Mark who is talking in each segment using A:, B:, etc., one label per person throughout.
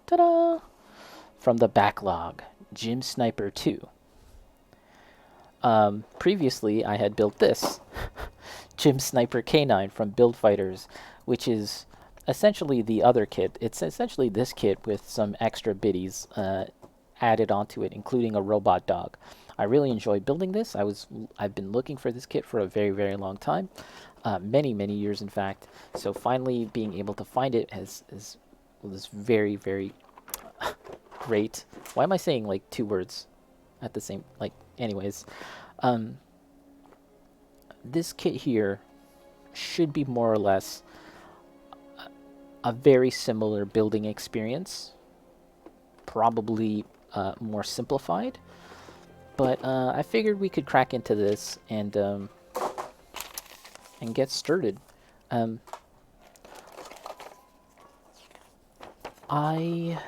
A: Ta-da! From the backlog, Gym Sniper 2. Previously, I had built this, Gym Sniper K9 from Build Fighters, which is essentially the other kit. It's essentially this kit with some extra biddies added onto it, including a robot dog. I really enjoy building this. I've been looking for this kit for a very, very long time, many years in fact. So finally being able to find it was very, very great. Why am I saying like two words at the same like? Anyways, um, this kit here should be more or less a very similar building experience, probably more simplified. But I figured we could crack into this and get started. Um, I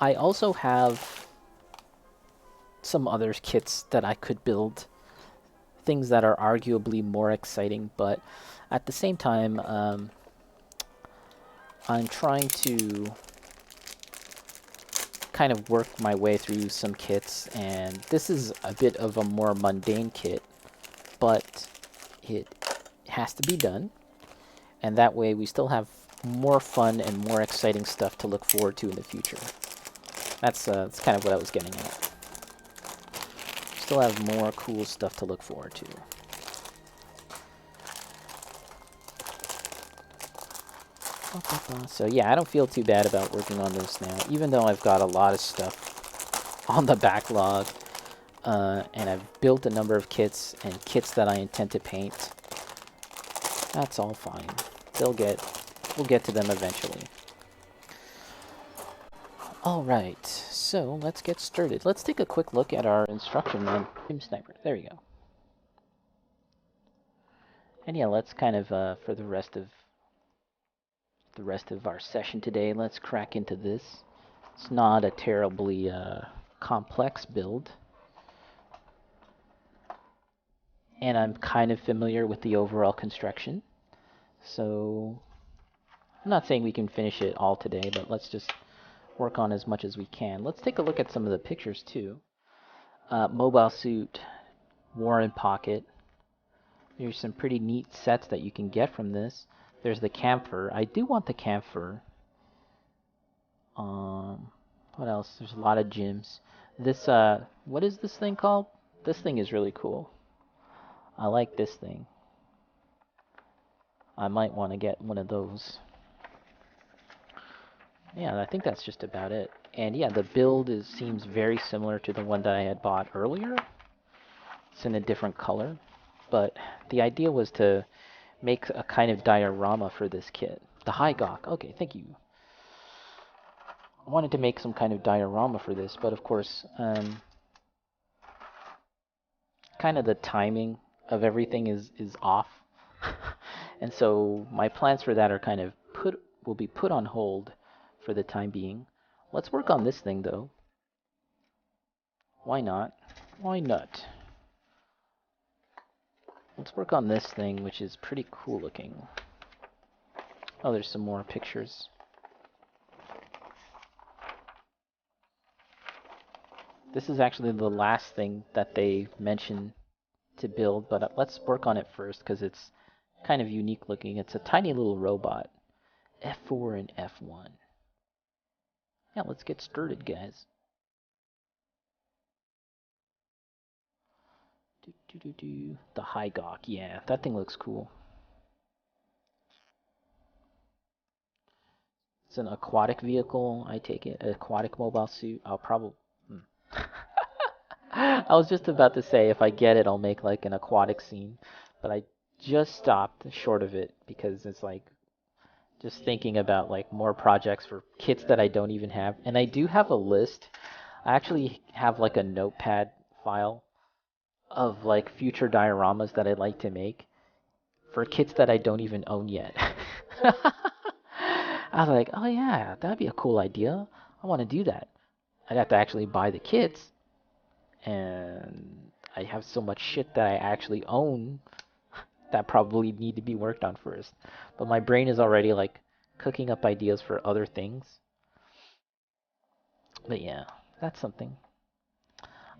A: I also have some other kits that I could build, things that are arguably more exciting, but at the same time, I'm trying to kind of work my way through some kits, and this is a bit of a more mundane kit, but it has to be done, and that way we still have more fun and more exciting stuff to look forward to in the future. That's kind of what I was getting at. Still have more cool stuff to look forward to. So yeah, I don't feel too bad about working on this now, even though I've got a lot of stuff on the backlog, and I've built a number of kits and kits that I intend to paint. That's all fine. We'll get to them eventually. Alright, so let's get started. Let's take a quick look at our instruction on Gym Sniper. There you go. And yeah, let's kind of, for the rest of our session today, let's crack into this. It's not a terribly complex build, and I'm kind of familiar with the overall construction, so I'm not saying we can finish it all today, but let's just work on as much as we can. Let's take a look at some of the pictures too. Mobile suit, war in pocket. There's some pretty neat sets that you can get from this. There's the camphor. I do want the camphor. What else? There's a lot of gyms. This, what is this thing called? This thing is really cool. I like this thing. I might want to get one of those. Yeah, I think that's just about it. And yeah, the build seems very similar to the one that I had bought earlier. It's in a different color, but the idea was to make a kind of diorama for this kit. The high gawk. Okay, thank you. I wanted to make some kind of diorama for this, but of course, kind of the timing of everything is off. And so my plans for that are kind of will be put on hold for the time being. Let's work on this thing though. Why not? Why not? Let's work on this thing, which is pretty cool looking. Oh, there's some more pictures. This is actually the last thing that they mention to build, but let's work on it first because it's kind of unique looking. It's a tiny little robot. F4 and F1. Yeah, let's get started, guys. The high gawk, yeah, that thing looks cool. It's an aquatic vehicle, I take it. Aquatic mobile suit. I'll probably. I was just about to say if I get it, I'll make like an aquatic scene, but I just stopped short of it because it's like just thinking about like more projects for kits that I don't even have. And I do have a list. I actually have like a notepad file of like future dioramas that I'd like to make for kits that I don't even own yet. I was like, oh yeah, that'd be a cool idea. I want to do that. I'd have to actually buy the kits, and I have so much shit that I actually own that probably need to be worked on first. But my brain is already like cooking up ideas for other things. But yeah, that's something.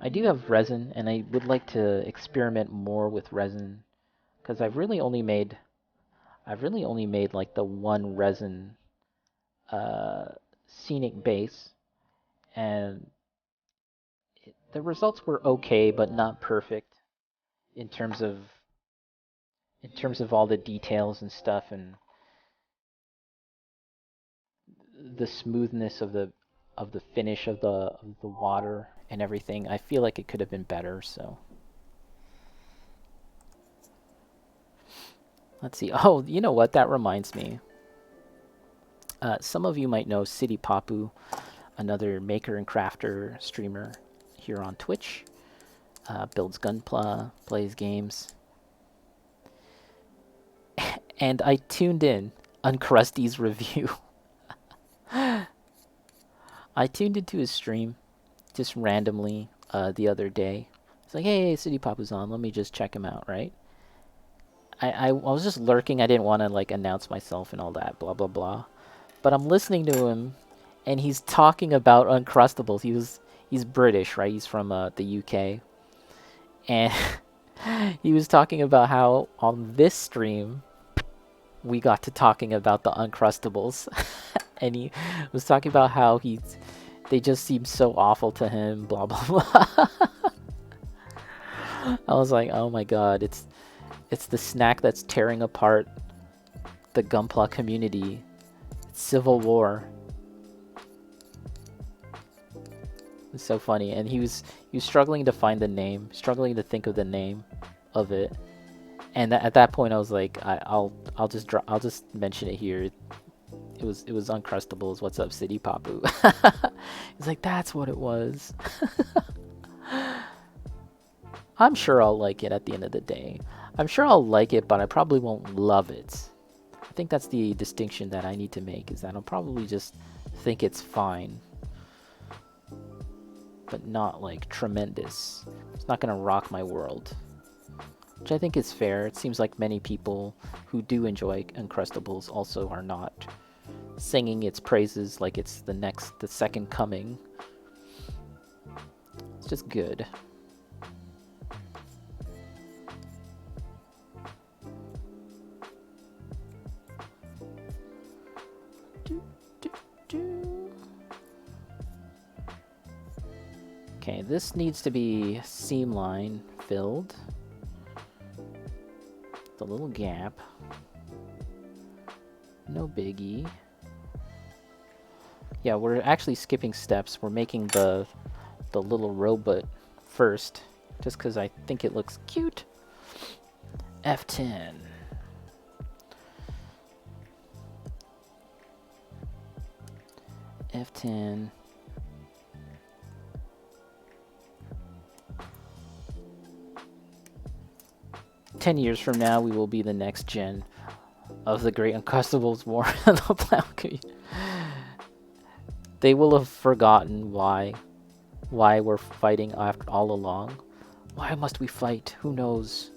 A: I do have resin, and I would like to experiment more with resin because I've really only made like the one resin uh, scenic base, and the results were okay, but not perfect in terms of all the details and stuff, and the smoothness of the finish of the water and everything. I feel like it could have been better. So let's see. Oh, you know what? That reminds me. Some of you might know City Papu, another maker and crafter streamer here on Twitch. Builds gunpla, plays games. And I tuned in on Krusty's review. I tuned into his stream just randomly the other day. It's like, hey, City Papu's on. Let me just check him out, right? I was just lurking. I didn't want to like announce myself and all that, blah blah blah. But I'm listening to him, and he's talking about Uncrustables. He's British, right? He's from the UK, and he was talking about how on this stream we got to talking about the Uncrustables, and he was talking about how they just seem so awful to him, blah blah blah. I was like, oh my god, it's the snack that's tearing apart the gunpla community. It's civil war. It's so funny, and he was struggling to find the name, struggling to think of the name of it. And at that point, I was like, I'll just mention it here. It was Uncrustables. What's up, City Papu? He's like, that's what it was. I'm sure I'll like it at the end of the day. I'm sure I'll like it, but I probably won't love it. I think that's the distinction that I need to make, is that I'll probably just think it's fine, but not like tremendous. It's not gonna rock my world, which I think is fair. It seems like many people who do enjoy Uncrustables also are not singing its praises like it's the second coming. It's just good. Okay, this needs to be seam line filled. The little gap. No biggie. Yeah, we're actually skipping steps. We're making the little robot first, just because I think it looks cute. F10. F10. "10 years from now, we will be the next gen of the Great Uncrustables War in the Plow Community." They will have forgotten why we're fighting after all along. Why must we fight? Who knows?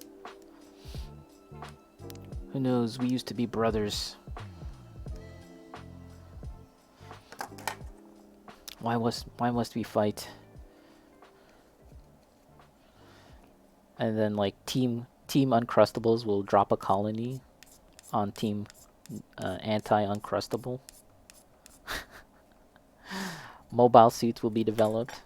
A: Who knows? We used to be brothers. Why must we fight? And then like Team Uncrustables will drop a colony on Team Anti-Uncrustable. Mobile suits will be developed.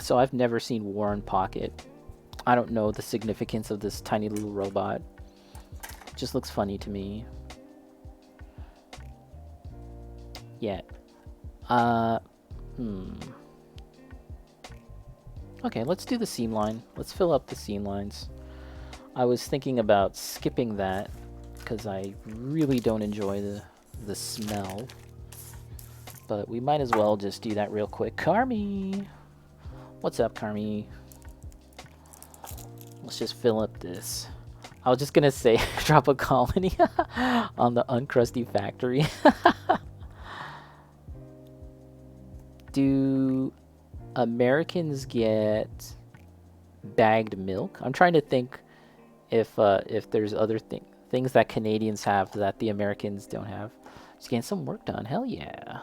A: So I've never seen Warren Pocket. I don't know the significance of this tiny little robot. It just looks funny to me. Yeah. Okay, let's do the seam line. Let's fill up the seam lines. I was thinking about skipping that because I really don't enjoy the smell. But we might as well just do that real quick. Carmi! What's up, Carmi? Let's just fill up this. I was just gonna say, drop a colony on the Uncrusty factory. Do Americans get bagged milk? I'm trying to think if there's other things that Canadians have that the Americans don't have. Just getting some work done. Hell yeah.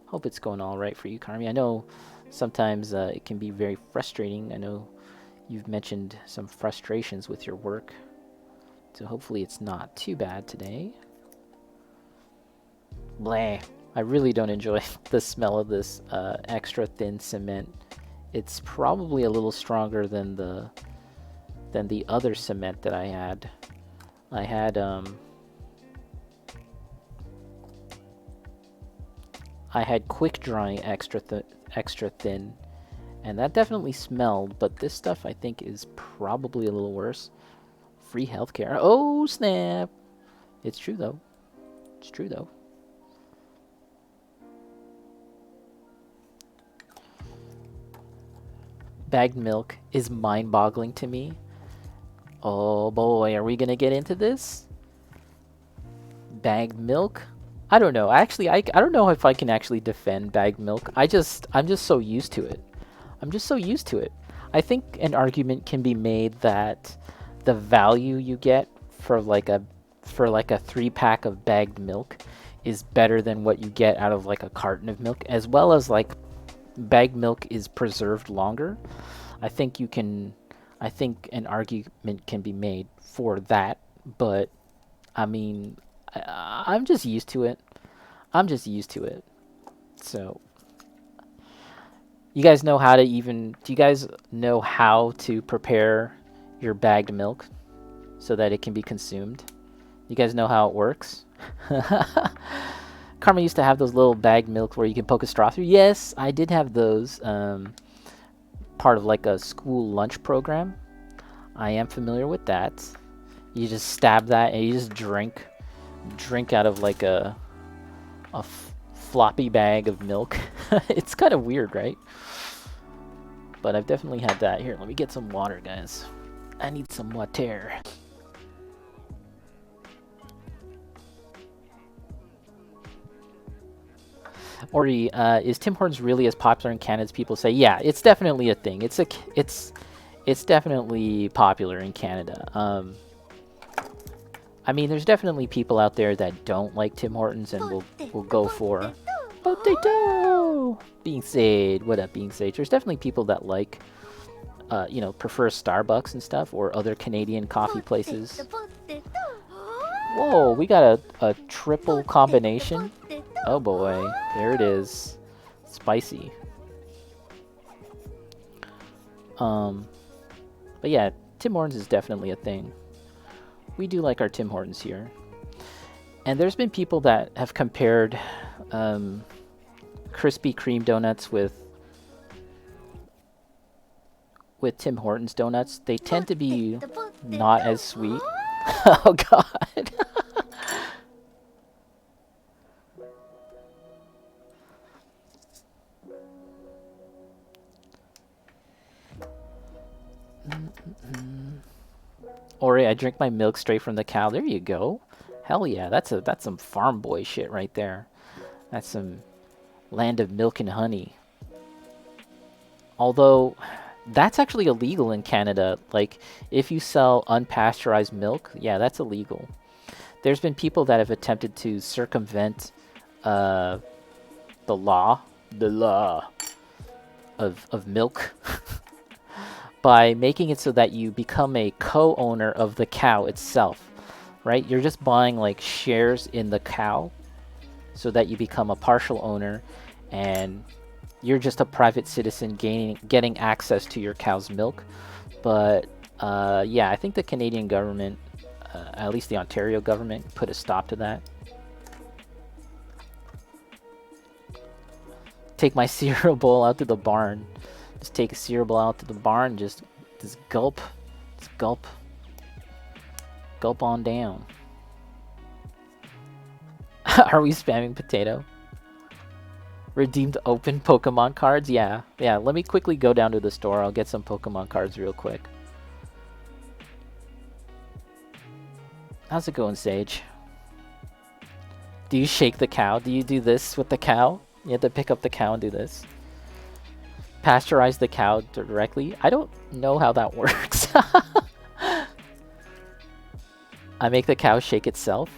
A: Hope it's going all right for you, Carmi. I know sometimes it can be very frustrating. I know you've mentioned some frustrations with your work. So hopefully it's not too bad today. Bleh. I really don't enjoy the smell of this extra thin cement. It's probably a little stronger than the other cement that I had. I had quick drying extra thin, and that definitely smelled, but this stuff I think is probably a little worse. Free healthcare. Oh snap! It's true though. It's true though. Bagged milk is mind-boggling to me. Oh boy, are we gonna get into this? Bagged milk? I don't know. Actually, I don't know if I can actually defend bagged milk. I'm just so used to it. I'm just so used to it. I think an argument can be made that the value you get for like a 3-pack of bagged milk is better than what you get out of like a carton of milk, as well as like bagged milk is preserved longer. I think an argument can be made for that, but I mean, I'm just used to it. I'm just used to it. So, you guys know how to do you guys know how to prepare your bagged milk so that it can be consumed? You guys know how it works? Karma used to have those little bagged milk where you can poke a straw through. Yes, I did have those. Part of like a school lunch program. I am familiar with that. You just stab that and you just drink out of like a floppy bag of milk. It's kind of weird, right? But I've definitely had that. Here, let me get some water, guys. I need some water. Ori, is Tim Hortons really as popular in Canada as people say? Yeah, it's definitely a thing. It's definitely popular in Canada. I mean, there's definitely people out there that don't like Tim Hortons and will go for potato. Bean Sage, what up, Bean Sage? There's definitely people that like, prefer Starbucks and stuff or other Canadian coffee places. Whoa, we got a triple combination. Oh boy, there it is. Spicy. But yeah, Tim Hortons is definitely a thing. We do like our Tim Hortons here. And there's been people that have compared Krispy Kreme donuts with Tim Hortons donuts. They tend to be not as sweet. Oh god. Ori, I drink my milk straight from the cow. There you go. Hell yeah, that's some farm boy shit right there. That's some land of milk and honey. Although that's actually illegal in Canada. Like if you sell unpasteurized milk, yeah, that's illegal. There's been people that have attempted to circumvent the law of milk by making it so that you become a co-owner of the cow itself, right? You're just buying like shares in the cow so that you become a partial owner and you're just a private citizen getting access to your cow's milk. But yeah, I think the Canadian government, at least the Ontario government, put a stop to that. Take my cereal bowl out to the barn. Just take a cereal bowl out to the barn, just gulp, gulp on down. Are we spamming potato? Redeemed open Pokemon cards? Yeah, let me quickly go down to the store. I'll get some Pokemon cards real quick. How's it going, Sage? Do you shake the cow? Do you do this with the cow? You have to pick up the cow and do this. Pasteurize the cow directly? I don't know how that works. I make the cow shake itself.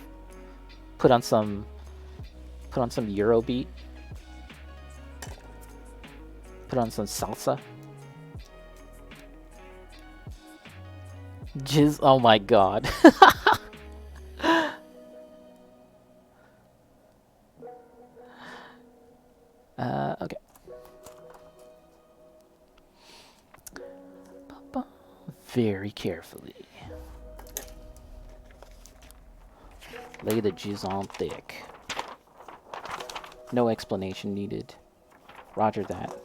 A: Put on some Eurobeat. Put on some salsa. Jizz, oh my god. Okay. Very carefully. Lay the jizz on thick. No explanation needed. Roger that.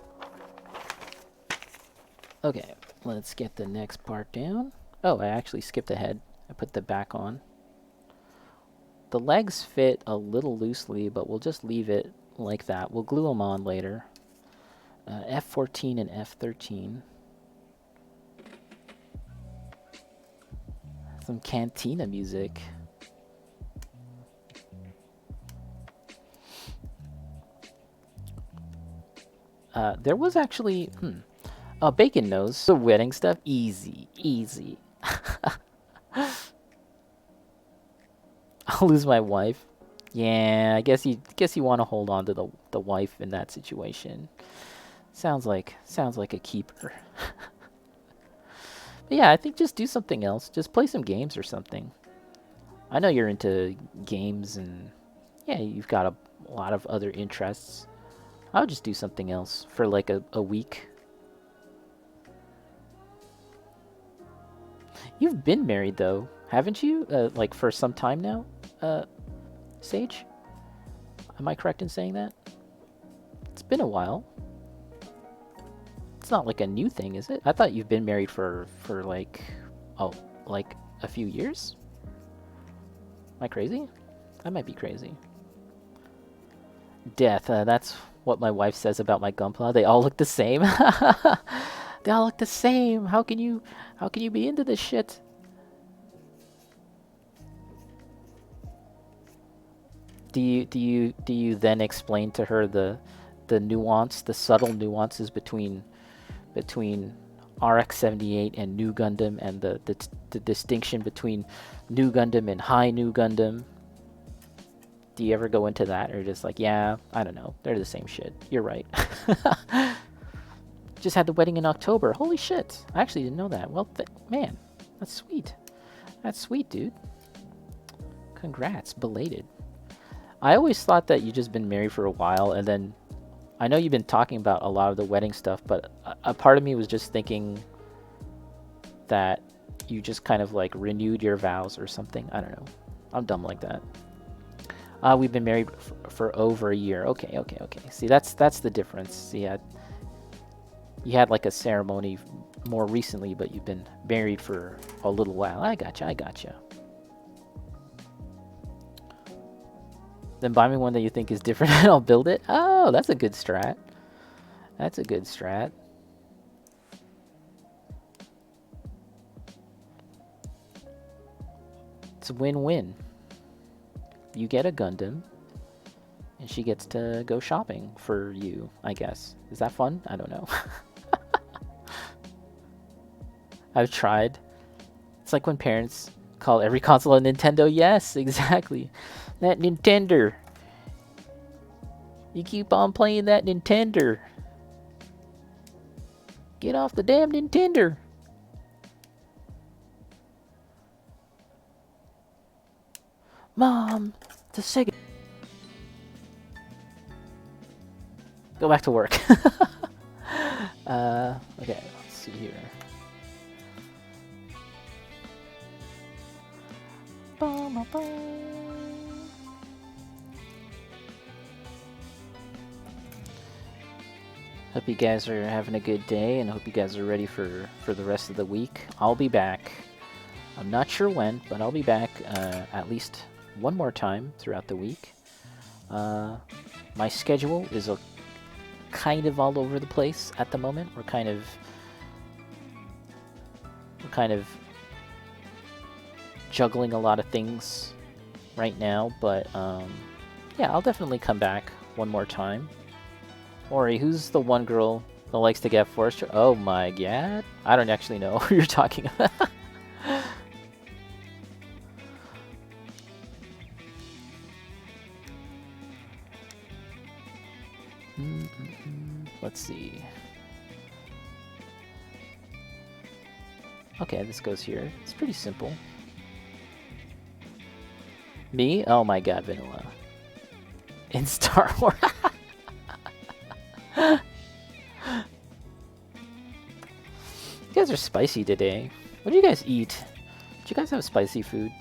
A: Okay, let's get the next part down. Oh, I actually skipped ahead. I put the back on. The legs fit a little loosely, but we'll just leave it like that. We'll glue them on later. F14 and F13. Some cantina music. There was actually... Bacon knows. The wedding stuff? Easy. Easy. I'll lose my wife. Yeah, I guess you want to hold on to the wife in that situation. Sounds like a keeper. But yeah, I think just do something else. Just play some games or something. I know you're into games and yeah, you've got a lot of other interests. I'll just do something else for like a week. You've been married though, haven't you? Like for some time now, Sage? Am I correct in saying that? It's been a while. It's not like a new thing, is it? I thought you've been married for like, oh, like a few years? Am I crazy? I might be crazy. Death, that's what my wife says about my gunpla. They all look the same. They all look the same. How can you be into this shit? Do you then explain to her the nuance, the subtle nuances between RX-78 and New Gundam, and the distinction between New Gundam and High New Gundam? Do you ever go into that, or just like, yeah, I don't know, they're the same shit. You're right. Just had the wedding in October. Holy shit! I actually didn't know that. Well, man, that's sweet. That's sweet, dude. Congrats, belated. I always thought that you just been married for a while, and then I know you've been talking about a lot of the wedding stuff, but a part of me was just thinking that you just kind of like renewed your vows or something. I don't know. I'm dumb like that. We've been married for over a year. Okay. See, that's the difference. See, you had like a ceremony more recently, but you've been married for a little while. I gotcha. Then buy me one that you think is different and I'll build it. Oh, that's a good strat. That's a good strat. It's a win-win. You get a Gundam, and she gets to go shopping for you, I guess. Is that fun? I don't know. I've tried. It's like when parents call every console a Nintendo. Yes, exactly. That Nintendo. You keep on playing that Nintendo. Get off the damn Nintendo. Mom, the Sega. Go back to work. Okay, let's see here. Hope you guys are having a good day, and hope you guys are ready for the rest of the week. I'll be back. I'm not sure when, but I'll be back at least one more time throughout the week. My schedule is kind of all over the place at the moment. We're kind of juggling a lot of things right now, but yeah, I'll definitely come back one more time. Ori, who's the one girl that likes to get forced? Oh my god. I don't actually know who you're talking about. Let's see. Okay, this goes here. It's pretty simple. Me? Oh my god, vanilla. In Star Wars. You guys are spicy today. What do you guys eat? Do you guys have spicy food?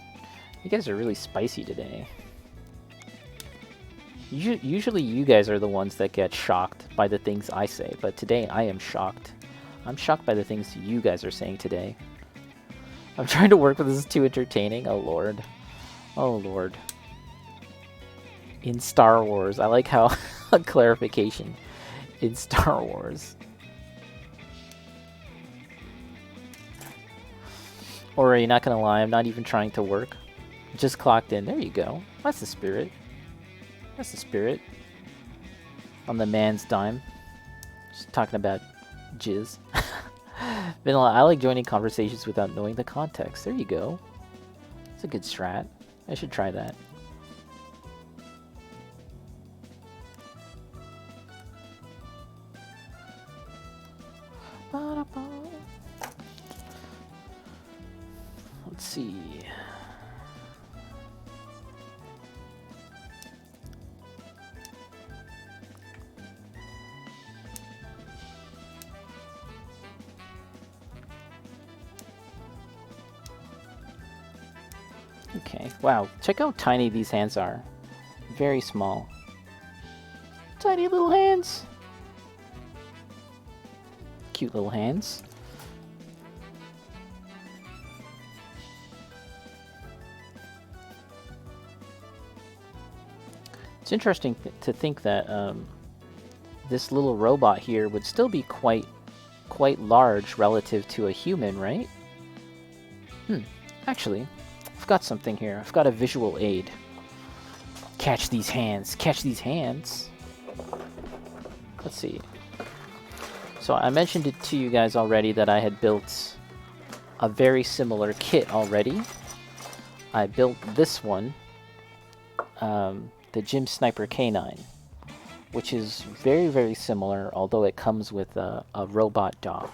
A: You guys are really spicy today. Usually you guys are the ones that get shocked by the things I say, but today I am shocked. I'm shocked by the things you guys are saying today. I'm trying to work with this. Is too entertaining. Oh lord. Oh lord. In Star Wars. I like how a clarification. In Star Wars. Or are you not gonna lie? I'm not even trying to work. Just clocked in. There you go. That's the spirit. That's the spirit. On the man's dime. Just talking about jizz. Vanilla, I like joining conversations without knowing the context. There you go. It's a good strat. I should try that. Let's see. Okay, wow, check how tiny these hands are. Very small. Tiny little hands. Cute little hands. It's interesting to think that this little robot here would still be quite large relative to a human, right? Actually, I've got something here. I've got a visual aid. Catch these hands. Catch these hands. Let's see. So I mentioned it to you guys already that I had built a very similar kit already. I built this one, the Gym Sniper K9, which is very, very similar, although it comes with a robot dog.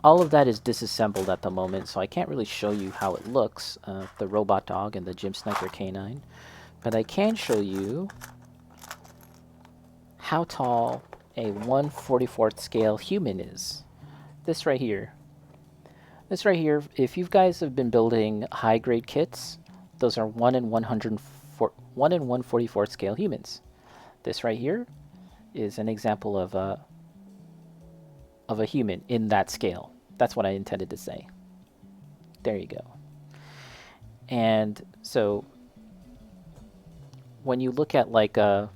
A: All of that is disassembled at the moment, so I can't really show you how it looks, the robot dog and the Gym Sniper K9. But I can show you how tall a 1/44th scale human is. This right here. This right here, if you guys have been building high-grade kits, those are 1 in 1/44th scale humans. This right here is an example of a human in that scale. That's what I intended to say. There you go. And so when you look at like a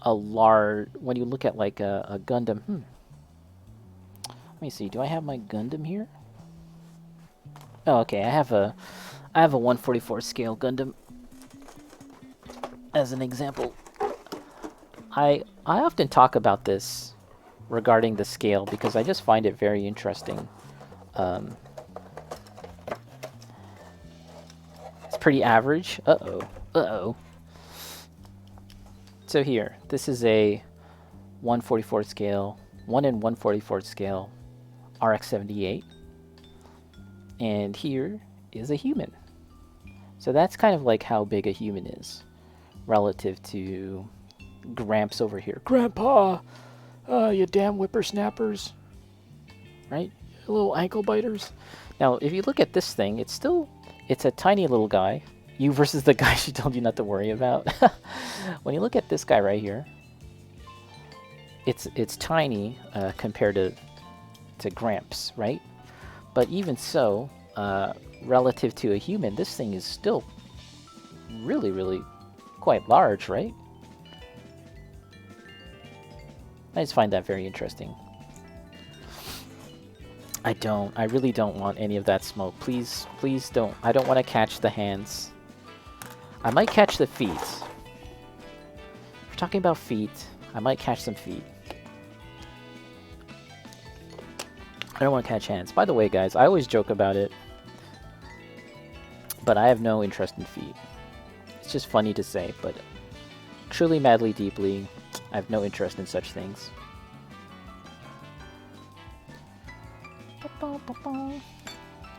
A: Gundam, let me see. Do I have my Gundam here? Oh, okay. I have a 1/44 scale Gundam as an example. I often talk about this regarding the scale because I just find it very interesting. It's pretty average. Uh-oh. So here, this is a 1/44 scale, 1 in 1/44 scale RX-78. And here is a human. So that's kind of like how big a human is relative to Gramps over here. Grandpa! You damn whippersnappers. Right? You little ankle biters. Now, if you look at this thing, it's a tiny little guy. You versus the guy she told you not to worry about. When you look at this guy right here, it's tiny compared to Gramps, right? But even so, relative to a human, this thing is still really, really quite large, right? I just find that very interesting. I don't. I really don't want any of that smoke. Please, please don't. I don't want to catch the hands. I might catch the feet. If we're talking about feet, I might catch some feet. I don't want to catch hands. By the way, guys, I always joke about it, but I have no interest in feet. It's just funny to say, but truly, madly, deeply, I have no interest in such things.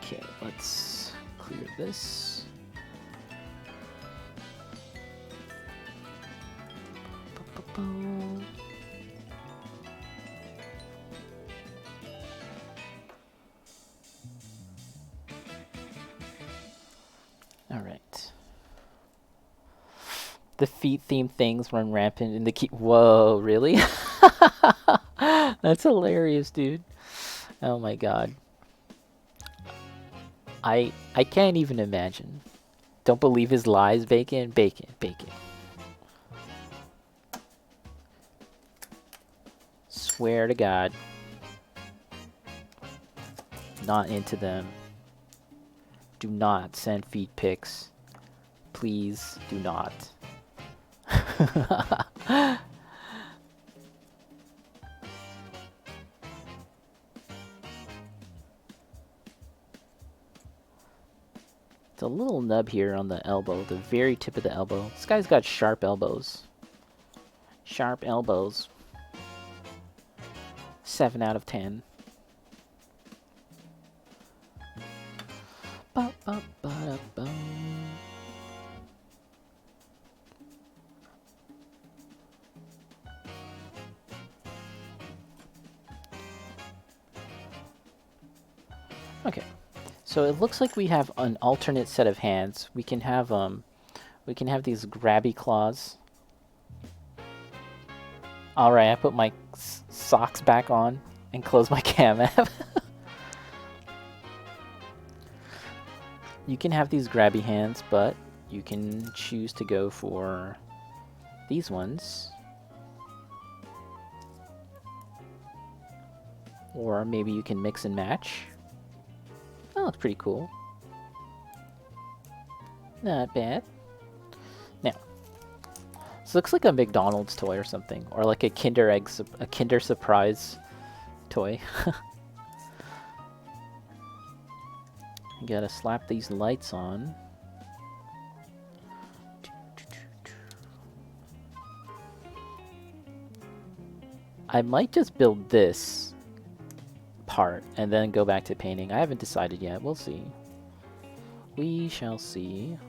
A: Okay, let's clear this. All right. The feet-themed things run rampant in the key. Whoa, really? That's hilarious, dude. Oh my god. I can't even imagine. Don't believe his lies, Bacon? Bacon, Bacon. Swear to God. Not into them. Do not send feet pics. Please do not. It's a little nub here on the elbow, the very tip of the elbow. This guy's got sharp elbows. Sharp elbows. 7 out of 10. Ba, ba, ba, da, ba. Okay. So it looks like we have an alternate set of hands. We can have these grabby claws. All right, I put my socks back on and close my cam app. You can have these grabby hands, but you can choose to go for these ones. Or maybe you can mix and match. Oh, it's pretty cool. Not bad. Now, this looks like a McDonald's toy or something, or like a Kinder Surprise toy. You gotta slap these lights on. I might just build this part and then go back to painting. I haven't decided yet. We'll see. We shall see.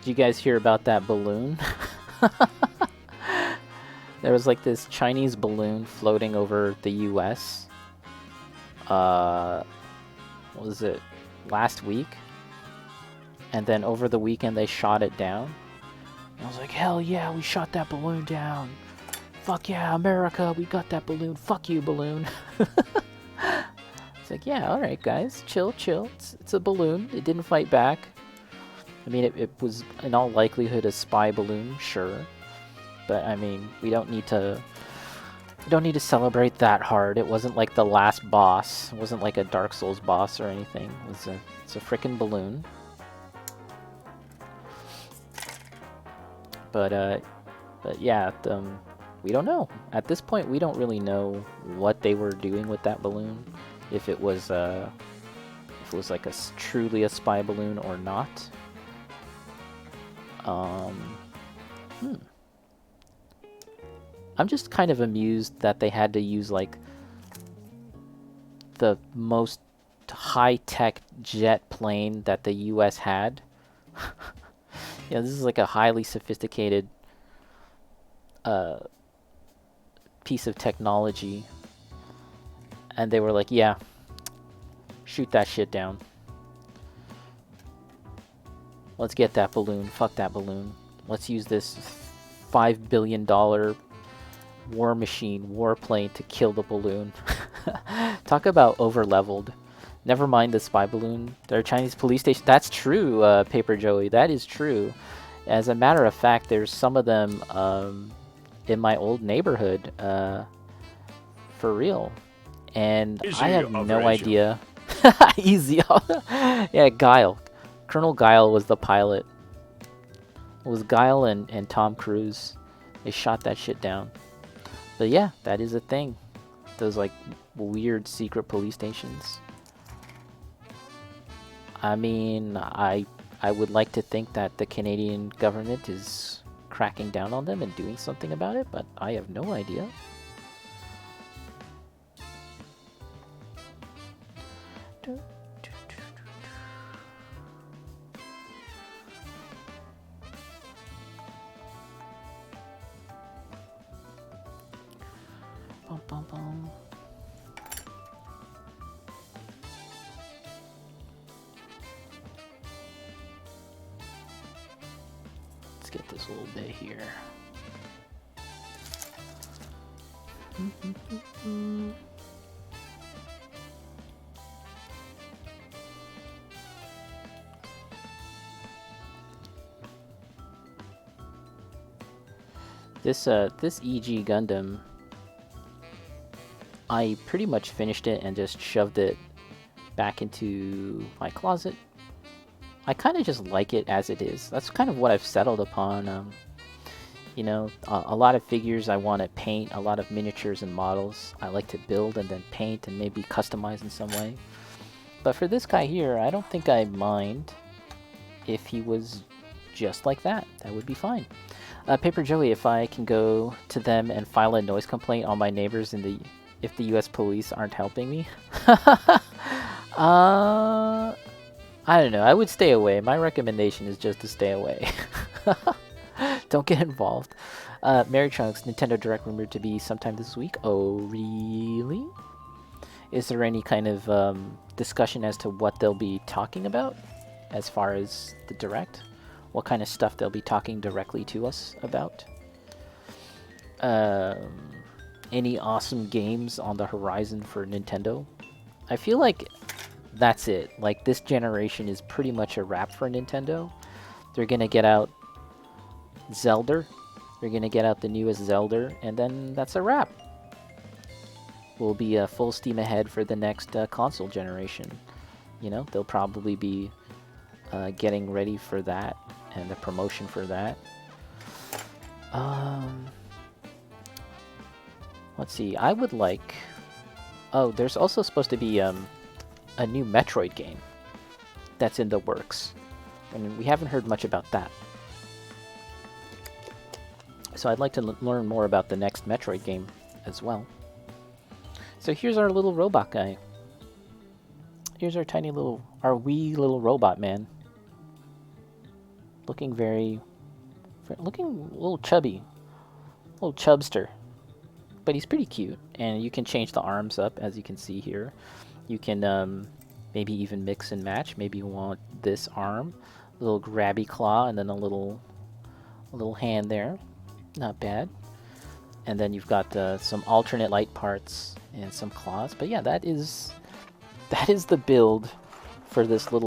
A: Did you guys hear about that balloon? There was like this Chinese balloon floating over the US. What was it? Last week? And then over the weekend they shot it down. And I was like, hell yeah, we shot that balloon down. Fuck yeah, America, we got that balloon. Fuck you, balloon. It's like, yeah, alright guys, chill, chill. It's a balloon. It didn't fight back. I mean, it was in all likelihood a spy balloon, sure. But I mean, we don't need to celebrate that hard. It wasn't like the last boss. It wasn't like a Dark Souls boss or anything. It's a frickin' balloon. But yeah, we don't know. At this point, we don't really know what they were doing with that balloon. If it was like truly a spy balloon or not. I'm just kind of amused that they had to use like the most high-tech jet plane that the US had. Yeah, this is like a highly sophisticated piece of technology. And they were like, yeah, shoot that shit down. Let's get that balloon. Fuck that balloon. Let's use this $5 billion war machine, warplane to kill the balloon. Talk about over-leveled. Never mind the spy balloon. There are Chinese police stations. That's true, Paper Joey. That is true. As a matter of fact, there's some of them in my old neighborhood, for real. And I have no idea. Easy. Yeah, Guile. Colonel Guile was the pilot. It was Guile and Tom Cruise. They shot that shit down. But yeah, that is a thing. Those like weird secret police stations. I mean, I would like to think that the Canadian government is cracking down on them and doing something about it, but I have no idea. Bum, bum, bum. Let's get this little bit here. This EG Gundam, I pretty much finished it and just shoved it back into my closet. I kind of just like it as it is. That's kind of what I've settled upon. You know, a lot of figures I want to paint, a lot of miniatures and models I like to build and then paint and maybe customize in some way. But for this guy here, I don't think I'd mind if he was just like that. That would be fine. Paper Joey, if I can go to them and file a noise complaint on my neighbors if the US police aren't helping me? I don't know. I would stay away. My recommendation is just to stay away. Don't get involved. Mary Trunks, Nintendo Direct rumored to be sometime this week. Oh, really? Is there any kind of discussion as to what they'll be talking about as far as the Direct? What kind of stuff they'll be talking directly to us about? Any awesome games on the horizon for Nintendo? I feel like that's it. Like, this generation is pretty much a wrap for Nintendo. They're gonna get out Zelda. They're gonna get out the newest Zelda, and then that's a wrap. We'll be full steam ahead for the next console generation. You know, they'll probably be getting ready for that and the promotion for that. Let's see. I would like. Oh, there's also supposed to be a new Metroid game that's in the works, and we haven't heard much about that. So I'd like to learn more about the next Metroid game as well. So here's our little robot guy. Here's our our wee little robot man. Looking looking a little chubby. A little chubster. But he's pretty cute. And you can change the arms up, as you can see here. You can maybe even mix and match. Maybe you want this arm, a little grabby claw, and then a little hand there. Not bad. And then you've got some alternate light parts and some claws. But yeah, that is the build for this little